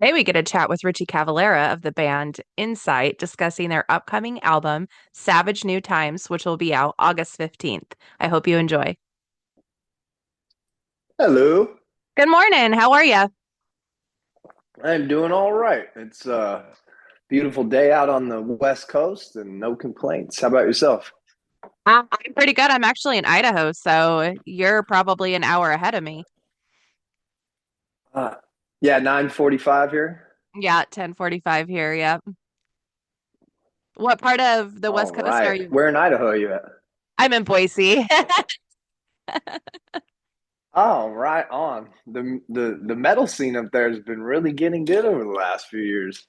Today we get a chat with Richie Cavalera of the band Incite discussing their upcoming album, Savage New Times, which will be out August 15th. I hope you enjoy. Hello. Good morning. How are you? I'm doing all right. It's a beautiful day out on the West Coast and no complaints. How about yourself? I'm pretty good. I'm actually in Idaho, so you're probably an hour ahead of me. Uh, yeah, 9:45 here. Yeah, 10:45 here. Yep. What part of the All West Coast are right. you? Where in Idaho are you at? I'm in Boise. Oh, right on. The metal scene up there has been really getting good over the last few years. It's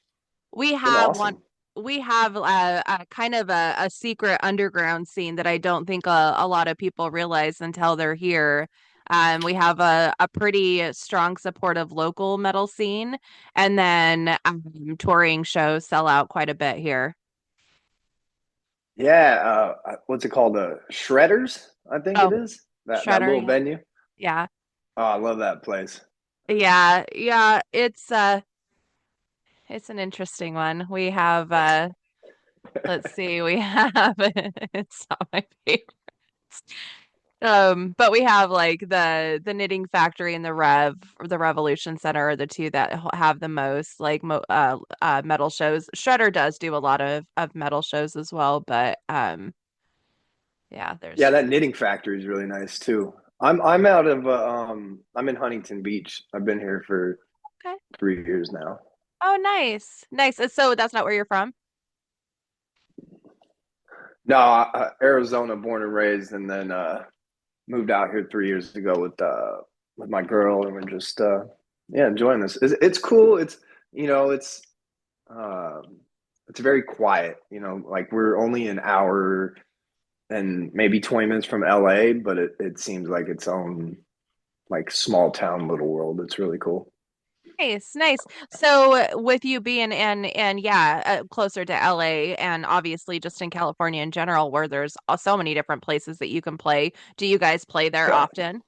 We been have one. awesome. We have a kind of a secret underground scene that I don't think a lot of people realize until they're here. We have a pretty strong supportive local metal scene, and then touring shows sell out quite a bit here. Yeah, what's it called? Shredders, I think it Oh, is. That Shredder, little yeah, venue. yeah, Oh, I love that place. yeah, yeah. It's an interesting one. We have let's see, we have it's not my favorite. But we have like the Knitting Factory and the Revolution Center are the two that have the most like metal shows. Shredder does do a lot of metal shows as well, but yeah, there's Yeah, just that knitting factory is really nice too. I'm out of I'm in Huntington Beach. I've been here for okay. 3 years now. Oh, nice, nice. So that's not where you're from? No, Arizona, born and raised, and then moved out here 3 years ago with my girl, and we're just yeah enjoying this. It's cool. Um, it's very quiet. Like we're only an hour and maybe 20 minutes from LA, but it seems like its own like small town little world. It's really cool. Nice, nice. So with you being in yeah, closer to LA and obviously just in California in general, where there's so many different places that you can play, do you guys play there often?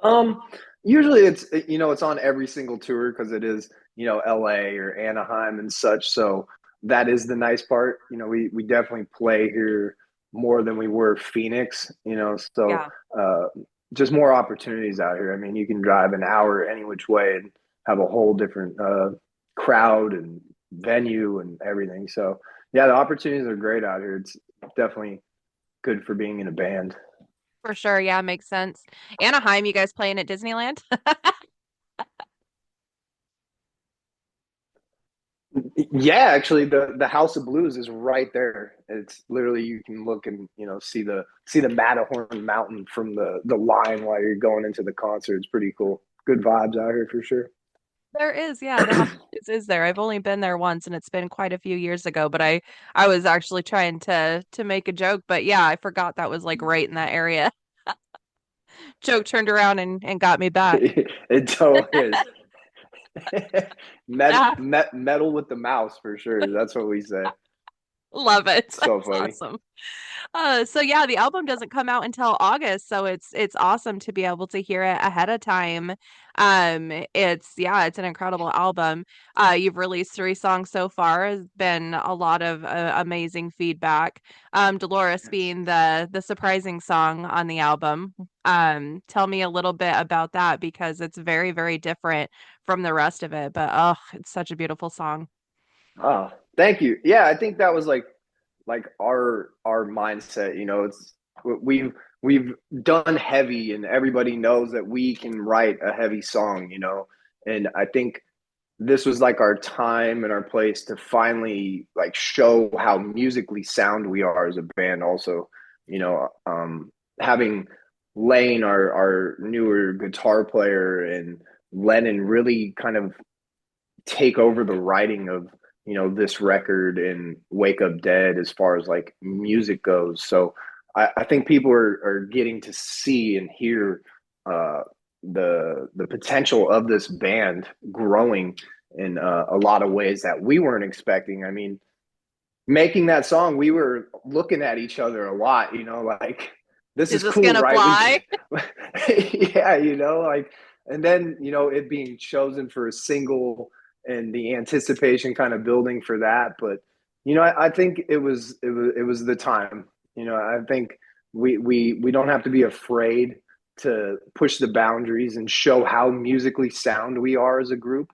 Um, Usually it's on every single tour because it is LA or Anaheim and such. So that is the nice part. We definitely play here more than we were Phoenix. So Yeah. uh, just more opportunities out here. I mean, you can drive an hour any which way and have a whole different crowd and venue and everything. So yeah, the opportunities are great out here. It's definitely good for being in a band. For sure. Yeah, makes sense. Anaheim, you guys playing at Disneyland? Yeah, actually, the House of Blues is right there. It's literally you can look and see the Matterhorn Mountain from the line while you're going into the concert. It's pretty cool. Good vibes out here for sure. There is, yeah, the house is there. I've only been there once and it's been quite a few years ago, but I was actually trying to make a joke, but yeah, I forgot that was like right in that area. Joke turned around and got me back. It totally is. Yeah, Metal with the mouse for sure. That's what we say. love it. So That's funny. awesome. So yeah, the album doesn't come out until August, so it's awesome to be able to hear it ahead of time. It's yeah, it's an incredible album. You've released three songs so far. Has been a lot of amazing feedback. Dolores Yes. being the surprising song on the album. Tell me a little bit about that because it's very, very different from the rest of it. But oh, it's such a beautiful song. Oh, thank you. Yeah, I think that was like our mindset. It's we've done heavy, and everybody knows that we can write a heavy song. And I think this was like our time and our place to finally like show how musically sound we are as a band. Also, having Lane, our newer guitar player, and Lennon really kind of take over the writing of this record and Wake Up Dead as far as like music goes. So I think people are getting to see and hear uh, the potential of this band growing in a lot of ways that we weren't expecting. I mean, making that song, we were looking at each other a lot. Like this Is is this cool, gonna right? We fly? can, yeah, like and then it being chosen for a single and the anticipation kind of building for that. But I think it was the time. I think we don't have to be afraid to push the boundaries and show how musically sound we are as a group.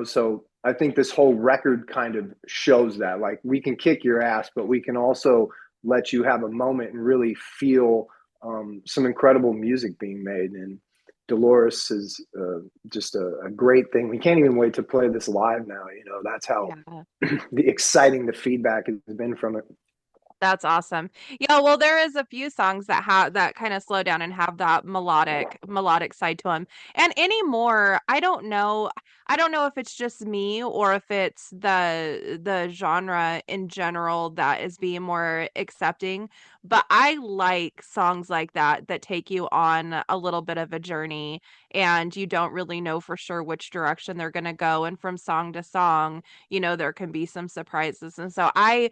So I think this whole record kind of shows that, like, we can kick your ass, but we can also let you have a moment and really feel some incredible music being made. And Dolores is just a great thing. We can't even wait to play this live now. That's how Yeah. exciting the feedback has been from it. That's awesome. Yeah, well, there is a few songs that have that kind of slow down and have that melodic side to them. And anymore, I don't know. I don't know if it's just me or if it's the genre in general that is being more accepting, but I like songs like that that take you on a little bit of a journey and you don't really know for sure which direction they're going to go, and from song to song, there can be some surprises. And so I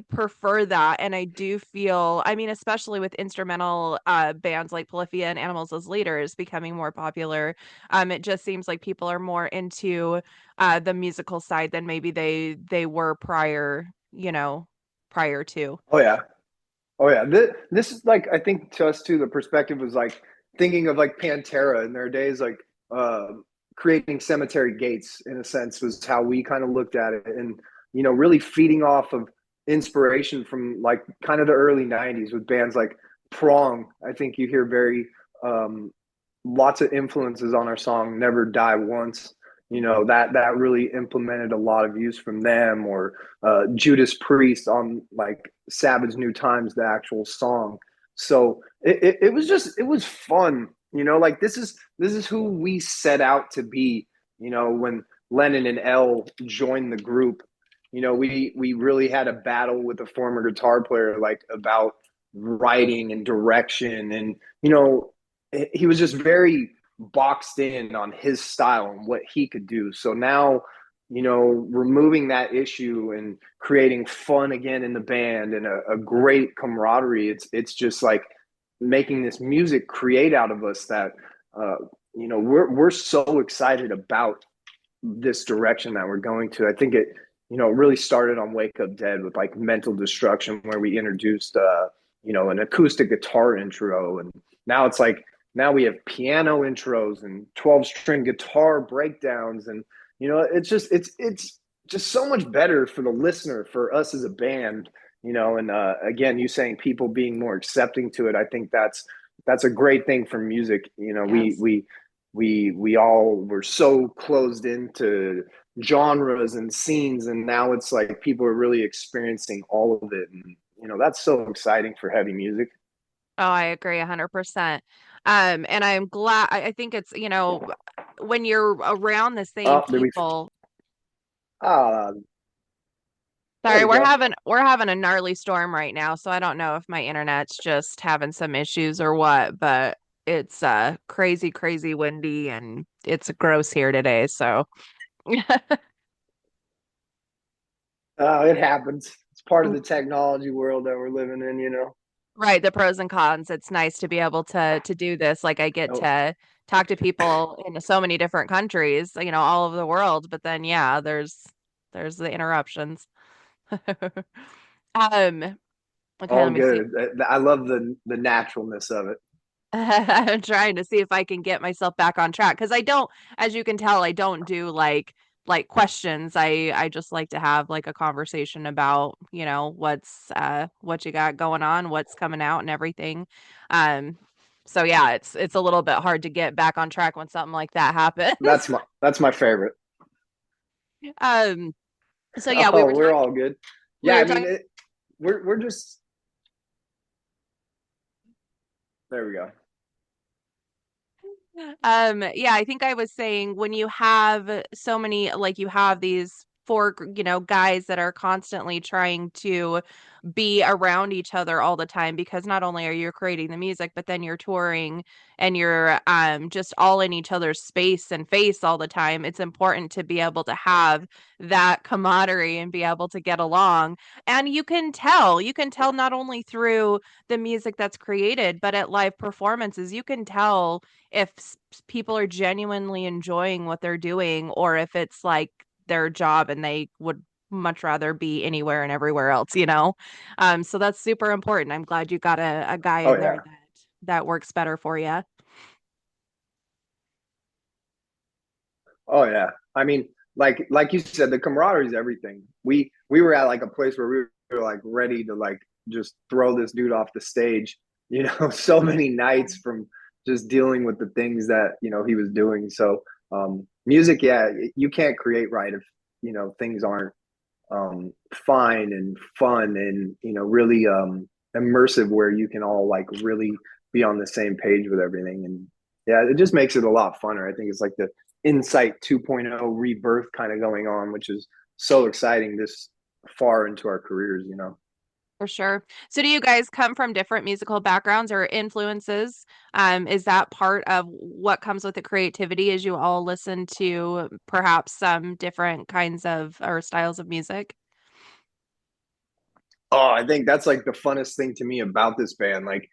prefer that, and I do feel, I mean, especially with instrumental bands like Polyphia and Animals as Leaders becoming more popular, it just seems like people are more into the musical side than maybe they were prior to. Oh yeah, oh yeah. This is like, I think to us too, the perspective was like thinking of like Pantera in their days, like uh, creating Cemetery Gates in a sense was how we kind of looked at it, and really feeding off of inspiration from like kind of the early '90s with bands like Prong. I think you hear very lots of influences on our song "Never Die Once." That really implemented a lot of use from them, or Judas Priest on like Savage New Times, the actual song. So it was fun. Like, this is who we set out to be. When Lennon and L joined the group, we really had a battle with a former guitar player, like, about writing and direction, and he was just very boxed in on his style and what he could do. So now, removing that issue and creating fun again in the band and a great camaraderie, it's just like making this music create out of us that we're so excited about this direction that we're going to. I think it really started on Wake Up Dead with like Mental Destruction, where we introduced an acoustic guitar intro, and now it's like, now we have piano intros and 12-string guitar breakdowns, and it's just so much better for the listener, for us as a band. And again, you saying people being more accepting to it, I think that's a great thing for music. we Yes. we we all were so closed into genres and scenes, and now it's like people are really experiencing all of it, and that's so exciting for heavy music. Oh, I agree 100%. And I'm glad, I think it's, when you're around the same Oh, did we? people. Ah, there Sorry, we we're go. having a gnarly storm right now, so I don't know if my internet's just having some issues or what, but it's crazy, crazy windy and it's gross here today, so It happens. It's part of the technology world that we're living in. right, the pros and cons. It's nice to be able to do this. Like I get Oh, to talk to people in so many different countries, all over the world, but then yeah, there's the interruptions. Um, okay, all let me see. good. I love the naturalness of it. I'm trying to see if I can get myself back on track because I don't, as you can tell, I don't do like questions. I just like to have like a conversation about, what you got going on, what's coming out and everything. Um so yeah, it's a little bit hard to get back on track when something like that happens. That's my favorite. Um so yeah, Oh, we're all good. we Yeah, I were mean talking it. We're just there. We go. Yeah, I think I was saying when you have so many, like you have these for, guys that are constantly trying to be around each other all the time, because not only are you creating the music, but then you're touring and you're just all in each other's space and face all the time. It's important to be able to have that camaraderie and be able to get along. And you can tell not only through the music that's created, but at live performances, you can tell if people are genuinely enjoying what they're doing, or if it's like their job and they would much rather be anywhere and everywhere else. So that's super important. I'm glad you got a guy Oh in there yeah. that works better for you. Oh yeah. I mean, like you said, the camaraderie is everything. We were at like a place where we were like ready to like just throw this dude off the stage, so many nights from just dealing with the things that, he was doing. So music, yeah, you can't create right if, things aren't fine and fun and, really immersive where you can all like really be on the same page with everything. And yeah, it just makes it a lot funner. I think it's like the Incite 2.0 rebirth kind of going on, which is so exciting this far into our careers. For sure. So do you guys come from different musical backgrounds or influences? Is that part of what comes with the creativity as you all listen to perhaps some different kinds of or styles of music? Oh, I think that's like the funnest thing to me about this band. Like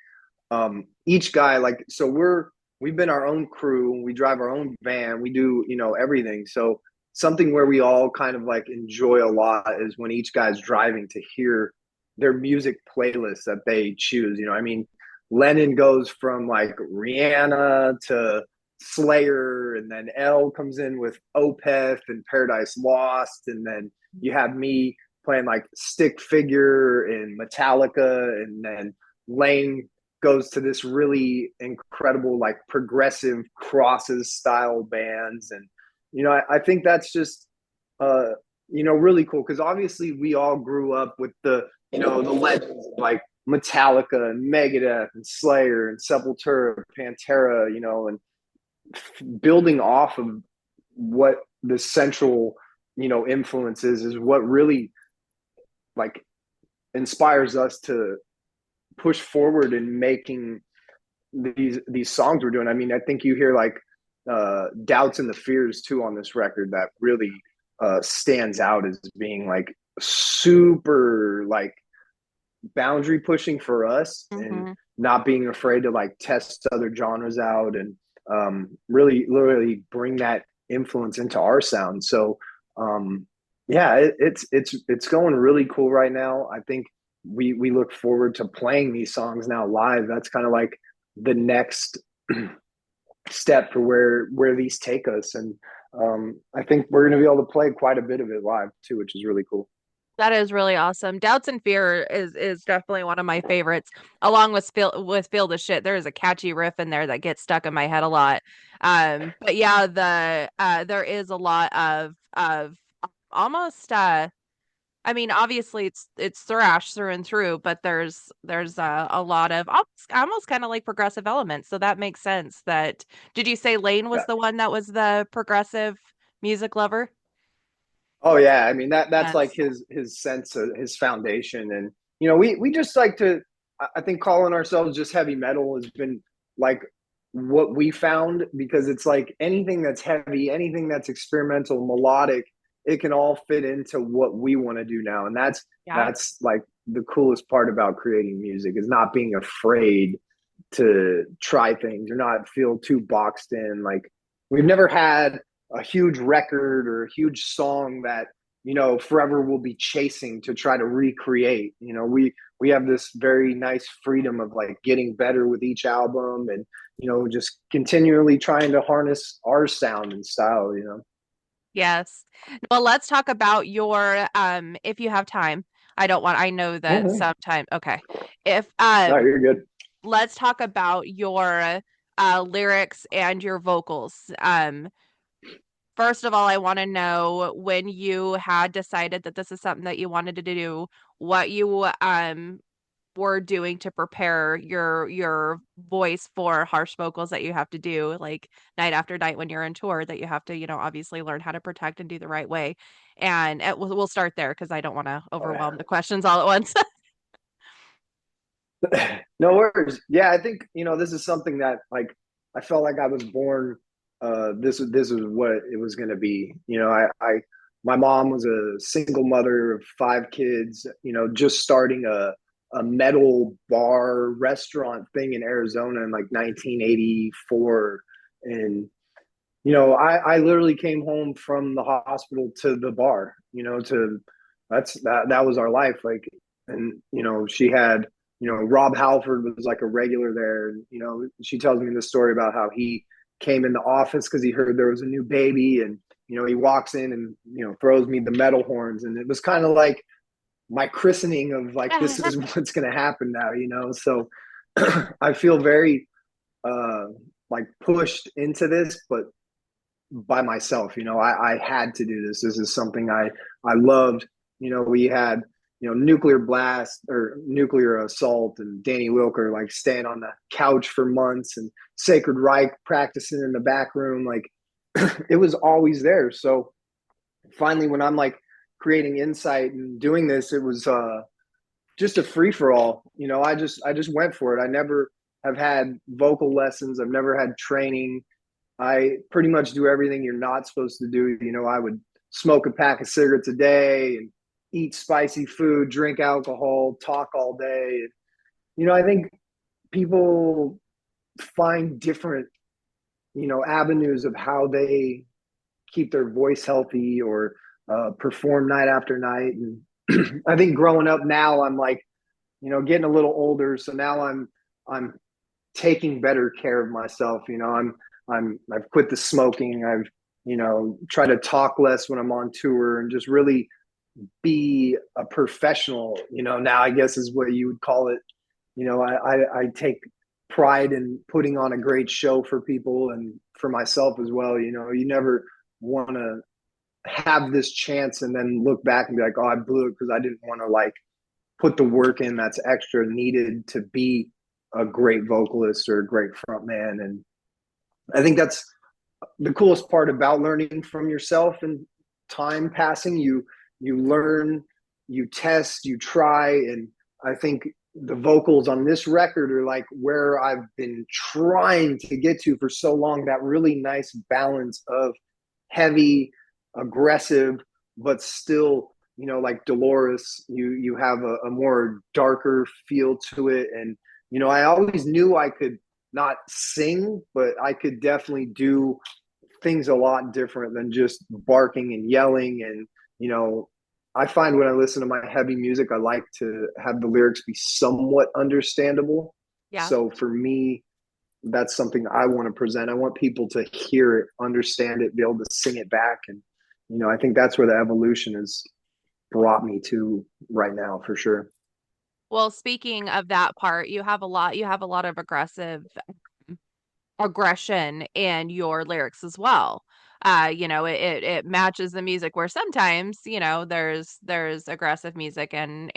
each guy, like, so we've been our own crew, we drive our own van, we do, everything. So something where we all kind of like enjoy a lot is when each guy's driving to hear their music playlist that they choose. I mean, Lennon goes from like Rihanna to Slayer, and then L comes in with Opeth and Paradise Lost, and then you have me playing like Stick Figure and Metallica, and then Lane goes to this really incredible like progressive crosses style bands. And I think that's just uh really cool, because obviously we all grew up with the legends like Metallica and Megadeth and Slayer and Sepultura, Pantera, and building off of what the central influences is what really like inspires us to push forward in making these songs we're doing. I mean, I think you hear like doubts and the fears too on this record that really stands out as being like super like boundary pushing for us, and Hmm. not being afraid to like test other genres out, and really literally bring that influence into our sound. So yeah, it's going really cool right now. I think we look forward to playing these songs now live. That's kind of like the next step for where these take us. And I think we're going to be able to play quite a bit of it live too, which is really cool. That is really awesome. Doubts and Fear is definitely one of my favorites, along with Feel the Shit. There is a catchy riff in there that gets stuck in my head a lot. But yeah, there is a lot of almost I mean, obviously it's thrash through and through, but there's a lot of almost kind of like progressive elements. So that makes sense. Did you say Lane was Yeah. the one that was the progressive music lover? Oh yeah, I mean that's like Yes. his sense of his foundation. And we just like to, I think calling ourselves just heavy metal has been like what we found, because it's like anything that's heavy, anything that's experimental, melodic, it can all fit into what we want to do now. And that's Yeah. that's like the coolest part about creating music, is not being afraid to try things or not feel too boxed in. Like we've never had a huge record or a huge song that forever will be chasing to try to recreate. We have this very nice freedom of like getting better with each album, and just continually trying to harness our sound and style. Yes. Well, let's talk about your if you have time. I know that Oh, sometime okay. If no, you're good. let's talk about your lyrics and your vocals. First of all, I want to know when you had decided that this is something that you wanted to do, what you were doing to prepare your voice for harsh vocals that you have to do like night after night when you're on tour that you have to, obviously learn how to protect and do the right way. And we'll start there because I don't want to Oh, yeah. overwhelm the questions all at once. No worries. Yeah, I think this is something that like I felt like I was born. This is what it was going to be. My mom was a single mother of five kids. Just starting a metal bar restaurant thing in Arizona in like 1984, and I literally came home from the hospital to the bar. To that was our life. Like, and she had Rob Halford was like a regular there. And, she tells me the story about how he came in the office because he heard there was a new baby, and he walks in and throws me the metal horns, and it was kind of like my christening of like this is what's going to happen now. So I feel very uh like pushed into this, but by myself. I had to do this. This is something I loved. We had nuclear blast or nuclear assault and Danny Wilker like staying on the couch for months and Sacred Reich practicing in the back room. Like it was always there. So finally, when I'm like creating Incite and doing this, it was just a free for all. I just went for it. I never have had vocal lessons. I've never had training. I pretty much do everything you're not supposed to do. I would smoke a pack of cigarettes a day and eat spicy food, drink alcohol, talk all day. I think people find different, avenues of how they keep their voice healthy or perform night after night. And I think growing up now, I'm like, getting a little older. So now I'm taking better care of myself. I've quit the smoking. I've tried to talk less when I'm on tour and just really be a professional. Now I guess is what you would call it. I take pride in putting on a great show for people and for myself as well. You never want to have this chance and then look back and be like, oh, I blew it because I didn't want to like put the work in that's extra needed to be a great vocalist or a great front man. And I think that's the coolest part about learning from yourself and time passing. You learn, you test, you try, and I think the vocals on this record are like where I've been trying to get to for so long. That really nice balance of heavy, aggressive, but still like Dolores, you have a more darker feel to it. And I always knew I could not sing, but I could definitely do things a lot different than just barking and yelling. And I find when I listen to my heavy music, I like to have the lyrics be somewhat understandable. Yeah. So for me, that's something I want to present. I want people to hear it, understand it, be able to sing it back. And I think that's where the evolution has brought me to right now for sure. Well, speaking of that part, you have a lot of aggression in your lyrics as well. It matches the music where sometimes, there's aggressive music and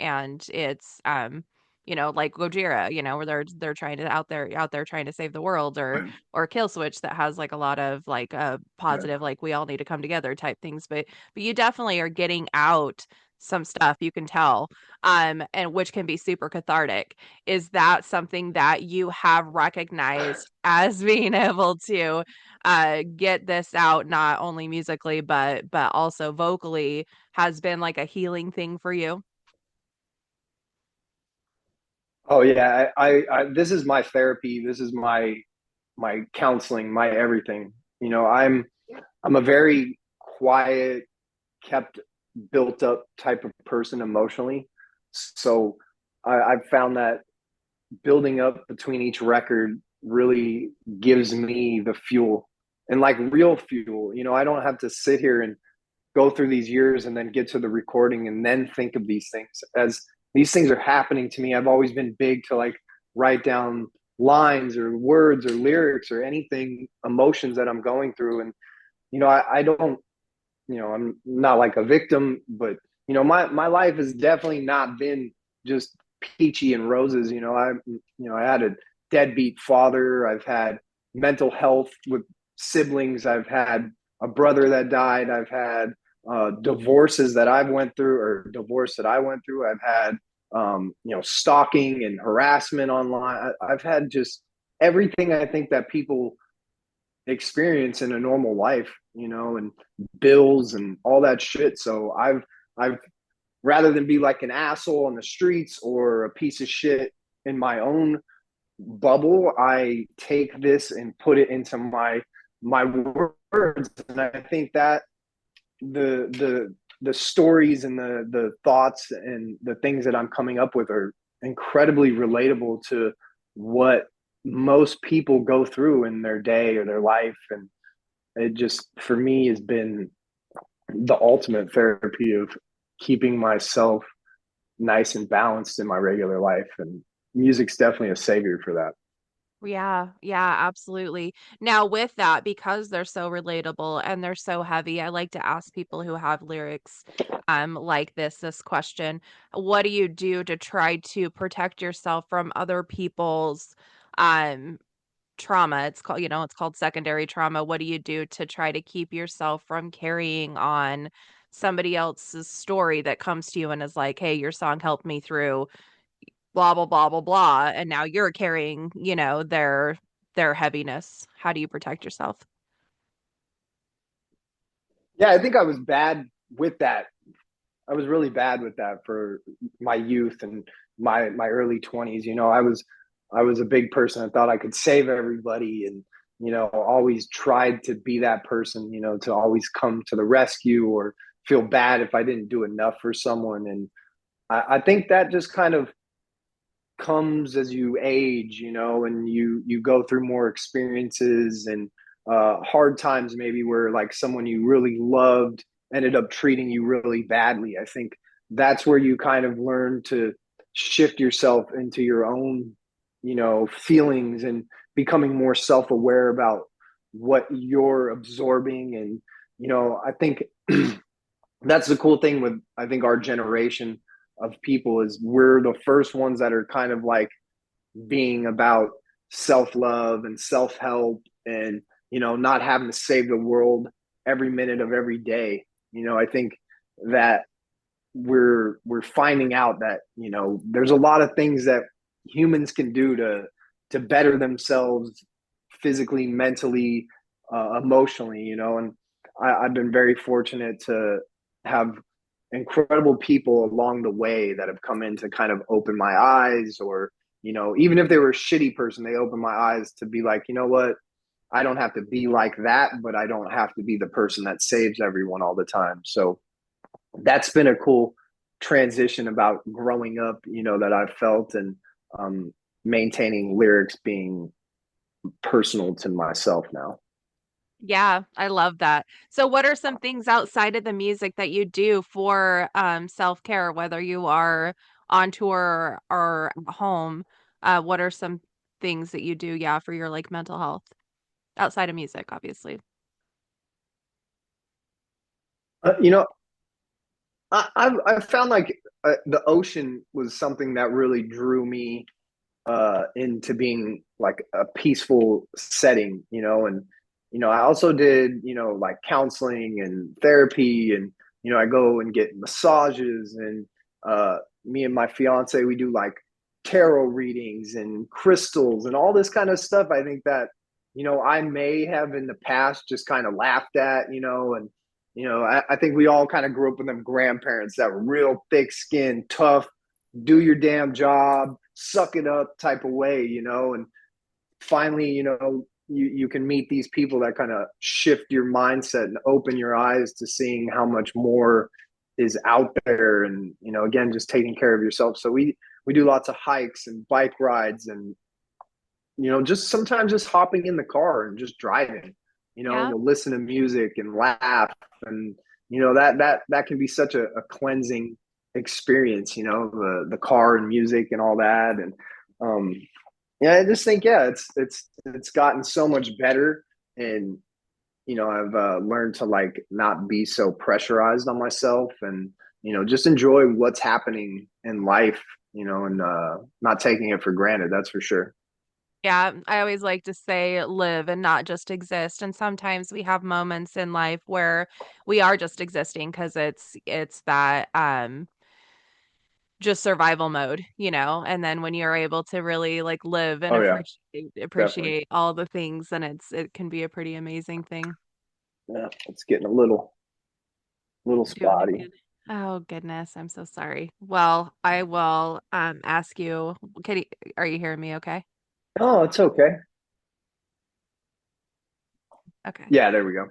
it's like Gojira, where they're trying to out there trying to save the world or Kill Switch that has like a lot of like Yeah. positive like we all need to come together type things. But you definitely are getting out some stuff you can tell and which can be super cathartic. Is that something that you have recognized as being able to get this out not only musically but also vocally has been like a healing thing for you? Oh yeah, this is my therapy. This is my counseling, my everything. I'm a very quiet, kept, built up type of person emotionally. So I've found that building up between each record really gives me the fuel and like real fuel. I don't have to sit here and go through these years and then get to the recording and then think of these things as these things are happening to me. I've always been big to like write down lines or words or lyrics or anything, emotions that I'm going through. And, I don't, I'm not like a victim, but, my life has definitely not been just peachy and roses. I had a deadbeat father. I've had mental health with siblings. I've had a brother that died. I've had divorces that I've went through, or divorce that I went through. I've had stalking and harassment online. I've had just everything I think that people experience in a normal life, and bills and all that shit. So I've rather than be like an asshole on the streets or a piece of shit in my own bubble, I take this and put it into my words. And I think that the stories and the thoughts and the things that I'm coming up with are incredibly relatable to what most people go through in their day or their life. And it just, for me, has been the ultimate therapy of keeping myself nice and balanced in my regular life. And music's definitely a savior for that. Yeah, yeah, absolutely. Now, with that, because they're so relatable and they're so heavy, I like to ask people who have lyrics like this question. What do you do to try to protect yourself from other people's um trauma? It's called, it's called secondary trauma. What do you do to try to keep yourself from carrying on somebody else's story that comes to you and is like, "Hey, your song helped me through blah blah blah blah blah," and now you're carrying, their heaviness. How do you protect yourself? Yeah, I think I was bad with that. I was really bad with that for my youth and my early 20s. I was a big person. I thought I could save everybody, and always tried to be that person, to always come to the rescue or feel bad if I didn't do enough for someone. And I think that just kind of comes as you age, and you go through more experiences and hard times, maybe where like someone you really loved ended up treating you really badly. I think that's where you kind of learn to shift yourself into your own, feelings, and becoming more self-aware about what you're absorbing. And I think that's the cool thing with, I think, our generation of people is we're the first ones that are kind of like being about self-love and self-help, and not having to save the world every minute of every day. I think that we're finding out that there's a lot of things that humans can do to better themselves physically, mentally, emotionally. And I've been very fortunate to have incredible people along the way that have come in to kind of open my eyes, or even if they were a shitty person, they opened my eyes to be like, what, I don't have to be like that, but I don't have to be the person that saves everyone all the time. So that's been a cool transition about growing up, that I've felt. And um, maintaining lyrics being personal to myself now. Yeah, I love that. So what are some things outside of the music that you do for self-care, whether you are on tour or at home? What are some things that you do, yeah, for your like mental health outside of music, obviously? You know, I've found like the ocean was something that really drew me into being like a peaceful setting, and I also did, like counseling and therapy, and I go and get massages, and me and my fiance, we do like tarot readings and crystals and all this kind of stuff. I think that I may have in the past just kind of laughed at, and I think we all kind of grew up with them grandparents that were real thick skinned, tough, do your damn job, suck it up type of way, and finally, you can meet these people that kind of shift your mindset and open your eyes to seeing how much more is out there. And, again, just taking care of yourself. So we do lots of hikes and bike rides, and, just sometimes just hopping in the car and just driving, and Yeah. you'll listen to music and laugh. And, that can be such a cleansing experience, the car and music and all that. And, yeah, I just think, yeah, it's gotten so much better. And I've learned to like not be so pressurized on myself, and just enjoy what's happening in life, and not taking it for granted. That's for sure. Yeah, I always like to say live and not just exist. And sometimes we have moments in life where we are just existing because it's that just survival mode, And then when you're able to really like live and Oh yeah, definitely. appreciate all the things, then it can be a pretty amazing thing. Yeah, it's getting a little Doing it spotty. again. Oh goodness, I'm so sorry. Well, I will ask you, Katie, are you hearing me okay? Oh, it's okay. Okay. Yeah, there we go.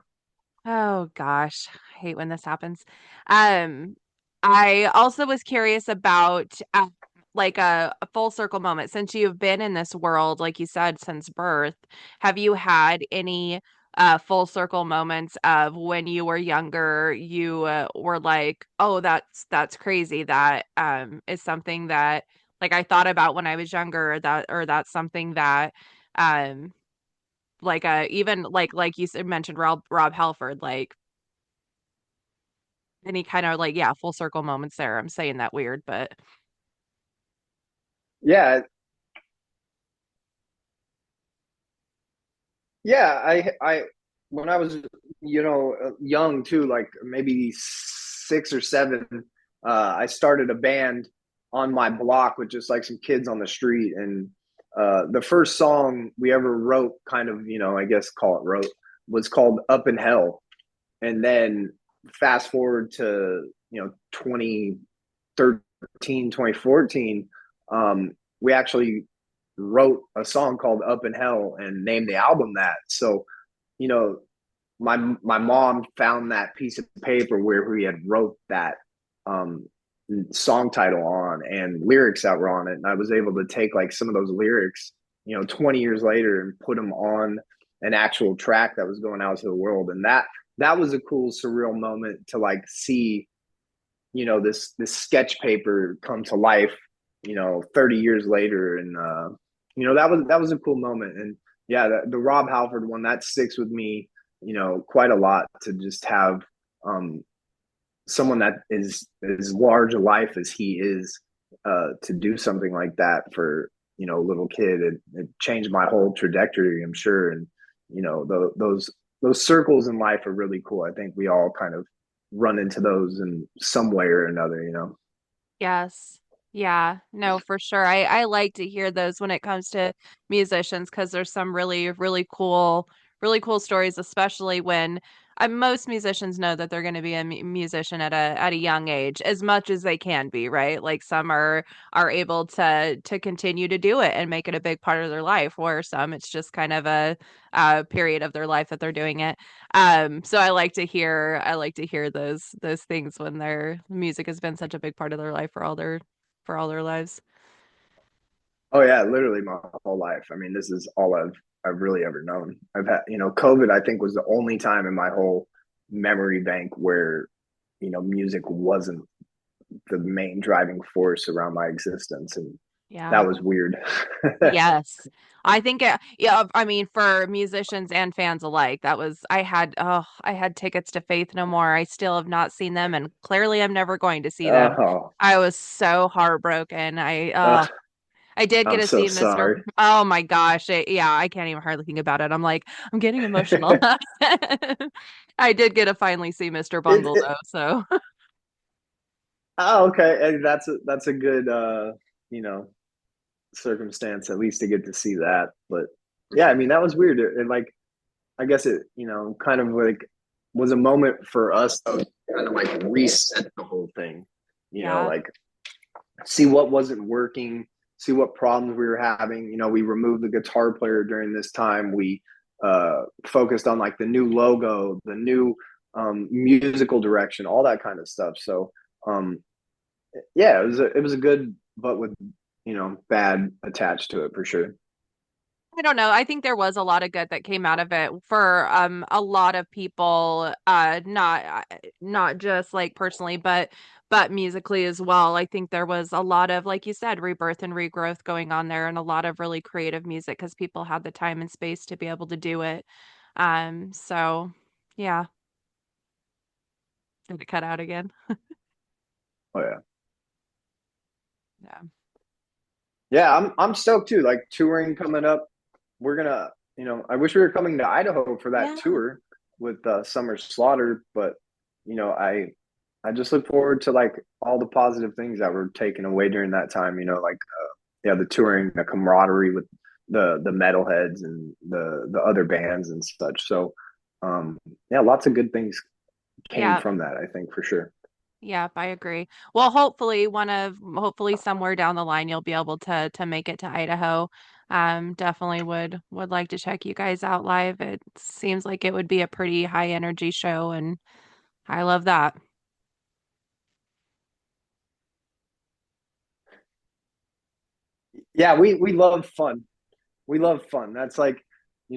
Oh gosh, I hate when this happens. Um, I also was curious about like a full circle moment since you've been in this world, like you said, since birth. Have you had any full circle moments of when you were younger, you were like, "Oh, that's crazy. That is something that like I thought about when I was younger, or that's something that um like even like you mentioned Rob Halford, like any kind of like, yeah, full circle moments there. I'm saying that weird, but Yeah, yeah. I when I was young too, like maybe 6 or 7, I started a band on my block with just like some kids on the street, and the first song we ever wrote, kind of, I guess call it wrote, was called "Up in Hell." And then fast forward to 2013, 2014, we actually wrote a song called "Up in Hell" and named the album that. So, you know my mom found that piece of paper where we had wrote that um song title on, and lyrics that were on it, and I was able to take like some of those lyrics 20 years later and put them on an actual track that was going out to the world. And that was a cool surreal moment to like see this sketch paper come to life 30 years later. And that was a cool moment. And yeah, the Rob Halford one, that sticks with me quite a lot, to just have um someone that is as large a life as he is, to do something like that for a little kid. It changed my whole trajectory, I'm sure. And those circles in life are really cool. I think we all kind of run into those in some way or another. yes. Yeah, no, for sure. I like to hear those when it comes to musicians because there's some really cool stories, especially when most musicians know that they're going to be a musician at a young age, as much as they can be, right? Like some are able to continue to do it and make it a big part of their life, where some it's just kind of a period of their life that they're doing it. So I like to hear those things when their music has been such a big part of their life for all their lives. Oh yeah, literally my whole life. I mean, this is all I've really ever known. I've had, COVID, I think, was the only time in my whole memory bank where music wasn't the main driving force around my existence, and Yeah. that was weird. Yes. I think yeah, I mean for musicians and fans alike, that was I had tickets to Faith No More. I still have not seen them and clearly I'm never going to see them. Oh, I was so heartbroken. uh, I did get I'm to so see Mr. sorry. Oh my gosh. Yeah, I can't even hardly think about it. I'm like, I'm getting emotional. I did get to finally see Mr. it, Bungle it, though, so oh, okay, and that's a good you know circumstance, at least, to get to see that. But yeah, I mean, that was weird. Like, I guess it kind of like was a moment for us to kind of like reset the whole thing. yeah. Like, see what wasn't working, see what problems we were having. We removed the guitar player during this time. We focused on like the new logo, the new musical direction, all that kind of stuff. So um, yeah, it was a good, but with bad attached to it, for sure. I don't know. I think there was a lot of good that came out of it for a lot of people, not just like personally, but musically as well. I think there was a lot of, like you said, rebirth and regrowth going on there, and a lot of really creative music because people had the time and space to be able to do it. So yeah, did it cut out again? Oh yeah. Yeah. Yeah, I'm stoked too. Like touring coming up, we're gonna, I wish we were coming to Idaho for that Yeah. tour with Summer Slaughter, but I just look forward to like all the positive things that were taken away during that time. Like yeah, the touring, the camaraderie with the metalheads and the other bands and such. So yeah, lots of good things came Yeah. from that, I think for sure. Yep, I agree. Well, hopefully somewhere down the line you'll be able to make it to Idaho. Definitely would like to check you guys out live. It seems like it would be a pretty high energy show, and I love that. Yeah, we love fun. We love fun. That's like,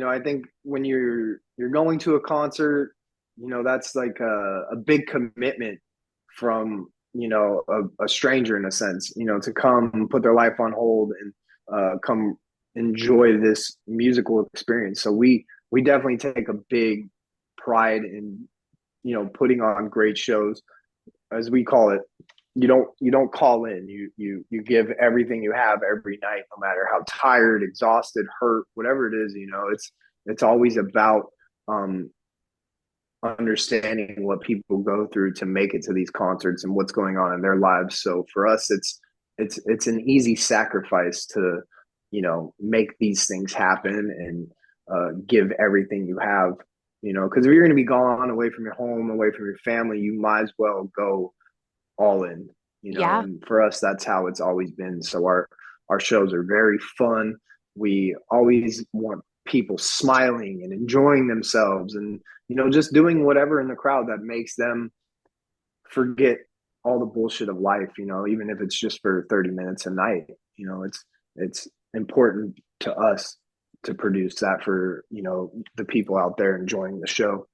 I think when you're going to a concert, that's like a big commitment from, a stranger in a sense, to come put their life on hold and come enjoy this musical experience. So we definitely take a big pride in, putting on great shows, as we call it. You don't call in. You give everything you have every night, no matter how tired, exhausted, hurt, whatever it is. It's always about um, understanding what people go through to make it to these concerts and what's going on in their lives. So for us, it's an easy sacrifice to make these things happen and give everything you have. Because if you're going to be gone away from your home, away from your family, you might as well go all in, Yeah. and for us that's how it's always been. So our shows are very fun. We always want people smiling and enjoying themselves and just doing whatever in the crowd that makes them forget all the bullshit of life, even if it's just for 30 minutes a night. It's important to us to produce that for the people out there enjoying the show.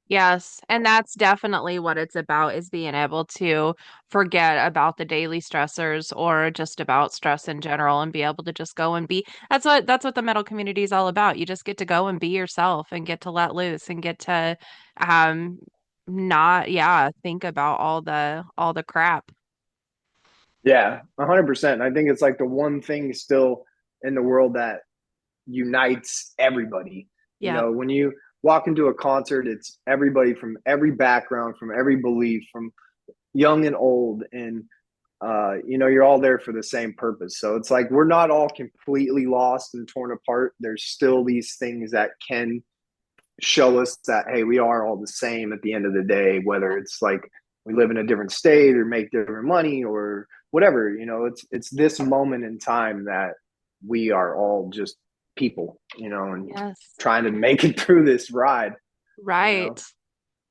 Yes, and that's definitely what it's about is being able to forget about the daily stressors or just about stress in general and be able to just go and be. That's what the metal community is all about. You just get to go and be yourself and get to let loose and get to um not yeah, think about all the crap. Yeah, 100%. I think it's like the one thing still in the world that unites everybody. Yep. When you walk into a concert, it's everybody from every background, from every belief, from young and old, and you're all there for the same purpose. So it's like we're not all completely lost and torn apart. There's still these things that can show us that hey, we are all the same at the end of the day, whether it's like we live in a different state or make different money or whatever. It's this moment in time that we are all just people, and Yes. trying to make it through this ride, you Right. know.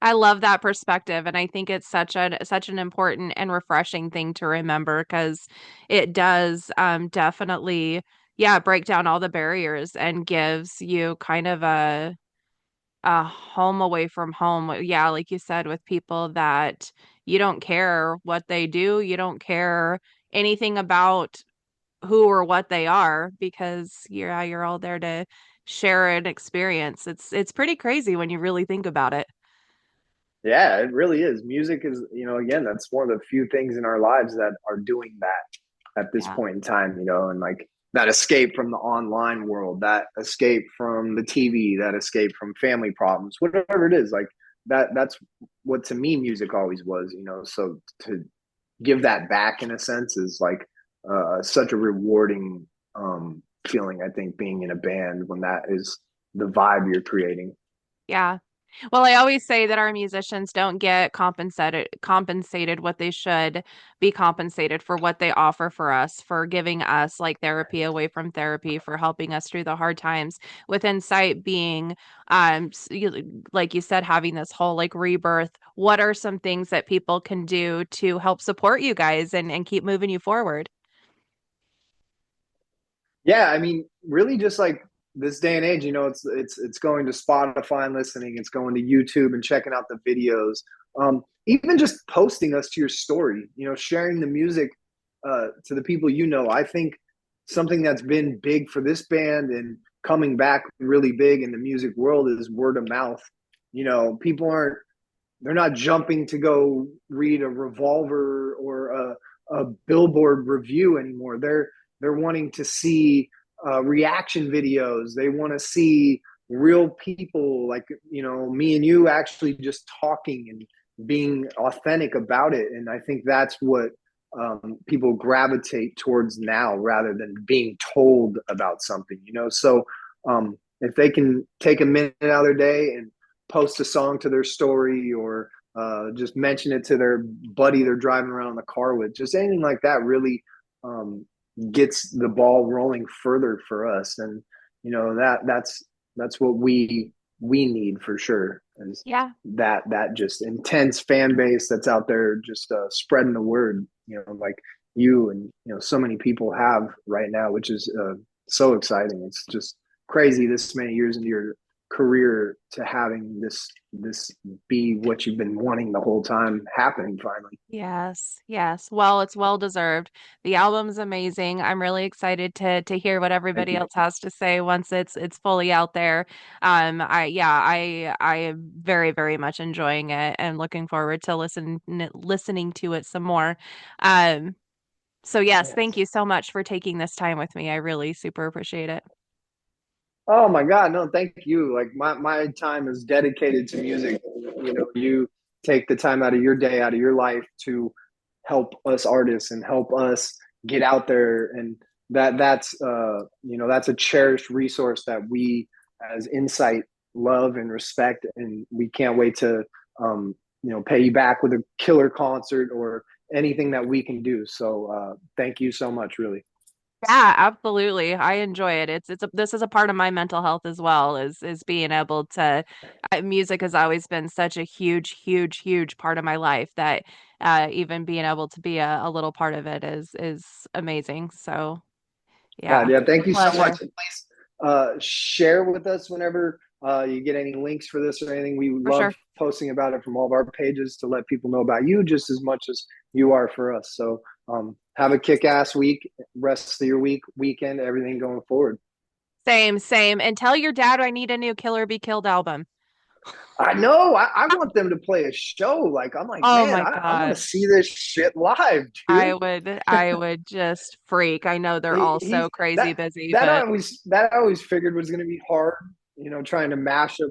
I love that perspective, and I think it's such an important and refreshing thing to remember because it does definitely, yeah, break down all the barriers and gives you kind of a home away from home. Yeah, like you said, with people that you don't care what they do, you don't care anything about who or what they are because you're all there to share an experience. It's pretty crazy when you really think about it. Yeah, it really is. Music is, again, that's one of the few things in our lives that are doing that at this Yeah. point in time, and like that escape from the online world, that escape from the TV, that escape from family problems, whatever it is, like that's what to me music always was, so to give that back in a sense is like such a rewarding feeling, I think, being in a band when that is the vibe you're creating. Yeah. Well, I always say that our musicians don't get compensated what they should be compensated for what they offer for us, for giving us like therapy away from therapy, for helping us through the hard times. With Incite being like you said, having this whole like rebirth, what are some things that people can do to help support you guys and keep moving you forward? Yeah, I mean, really, just like this day and age, it's going to Spotify and listening. It's going to YouTube and checking out the videos. Even just posting us to your story. Sharing the music to the people. I think something that's been big for this band and coming back really big in the music world is word of mouth. People aren't they're not jumping to go read a Revolver or a Billboard review anymore. They're wanting to see reaction videos. They want to see real people like, me and you actually just talking and being authentic about it. And I think that's what people gravitate towards now rather than being told about something. So if they can take a minute out of their day and post a song to their story, or just mention it to their buddy they're driving around in the car with, just anything like that really um, gets the ball rolling further for us. And that's what we need for sure, is Yeah. that just intense fan base that's out there, just spreading the word, like you and so many people have right now, which is so exciting. It's just crazy this many years into your career to having this be what you've been wanting the whole time happening finally. Yes, yes. Well, it's well deserved. The album's amazing. I'm really excited to hear what Thank everybody you. else has to say once it's fully out there. I am very, very much enjoying it and looking forward to listening to it some more. Um, so yes, thank Yes. you so much for taking this time with me. I really super appreciate it. Oh my God, no, thank you. Like my time is dedicated to music. You take the time out of your day, out of your life to help us artists and help us get out there. And that's a cherished resource that we as Incite love and respect. And we can't wait to pay you back with a killer concert or anything that we can do. So thank you so much, really. Yeah, absolutely. I enjoy it. This is a part of my mental health as well, is being able to music has always been such a huge, huge, huge part of my life that even being able to be a little part of it is amazing. So God, yeah, yeah, it's a thank you so much. pleasure. And please share with us whenever you get any links for this or anything. We For love sure. posting about it from all of our pages to let people know about you just as much as you are for us. So have a kick ass week, rest of your weekend, everything going forward. Same, same. And tell your dad I need a new Killer Be Killed album. I know. I want them to play a show. Like, I'm like, Oh man, my I want to gosh. see this shit live, dude. I would just freak. I know they're all so He's crazy that busy, that but I always figured was going to be hard. Trying to mash up.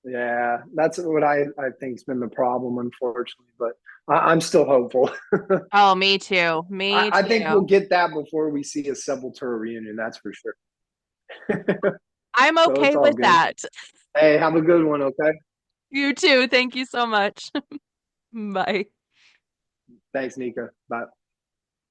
Yeah, that's what I think's been the problem, unfortunately. But I'm still hopeful. oh, me too. Me I think we'll too. get that before we see a Sepultura reunion. That's for sure. I'm So it's okay all with good. that. Hey, have a good one. Okay. You too. Thank you so much. Bye. Thanks, Nika. Bye.